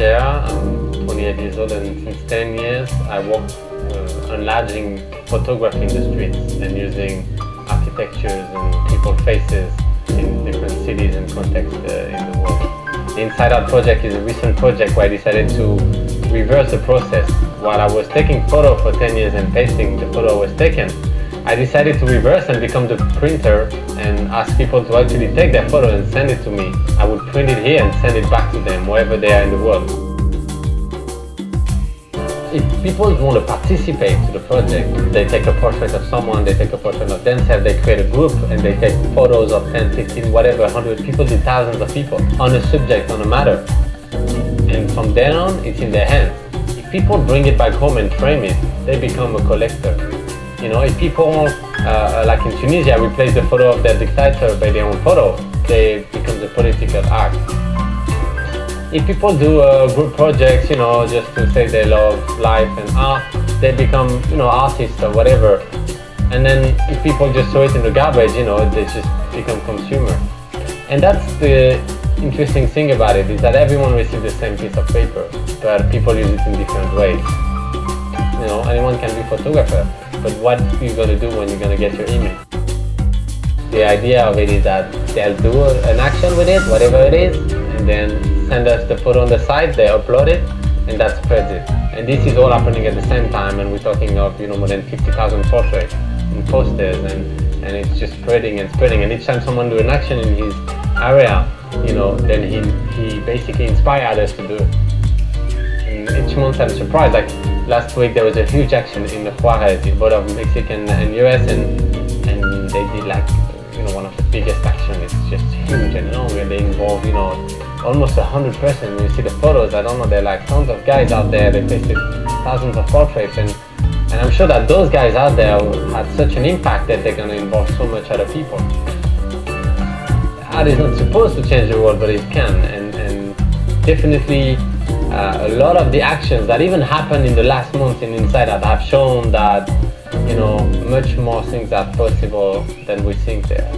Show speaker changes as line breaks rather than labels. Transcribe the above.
Nigeria. I'm 28 years old, and since 10 years I work enlarging photography in the streets and using architectures and people faces in different cities and contexts in the world. The Inside Out project is a recent project where I decided to reverse the process. While I was taking photo for 10 years and pasting the photo I was taken, I decided to reverse and become the printer and ask people to actually take their photo and send it to me. I would print it here and send it back to them wherever they are in the world. If people want to participate to the project, they take a portrait of someone, they take a portrait of themselves, they create a group and they take photos of 10, 15, whatever, 100 people, to thousands of people on a subject, on a matter. And from then on, it's in their hands. If people bring it back home and frame it, they become a collector. You know, if people, like in Tunisia, replace the photo of their dictator by their own photo, they become the political act. If people do group projects, you know, just to say they love life and art, they become, you know, artists or whatever. And then if people just throw it in the garbage, you know, they just become consumers. And that's the interesting thing about it, is that everyone receives the same piece of paper, but people use it in different ways. You know, anyone can be a photographer, but what are you going to do when you're going to get your image? The idea of it is that they'll do an action with it, whatever it is, and then send us the photo on the side, they upload it, and that spreads it. And this is all happening at the same time, and we're talking of, you know, more than 50,000 portraits and posters, and it's just spreading and spreading. And each time someone do an action in his area, you know, then he basically inspires others to do it. And each month I'm surprised, like last week there was a huge action in the Juarez, the border of Mexican and US, and they did like, you know, one of the biggest actions. It's just huge and long, and they involve, you know, almost 100 persons. When you see the photos, I don't know, there are like tons of guys out there, they pasted thousands of portraits, and I'm sure that those guys out there had such an impact that they're going to involve so much other people. Art is not supposed to change the world, but it can, and definitely a lot of the actions that even happened in the last month in Inside Out have shown that, you know, much more things are possible than we think there.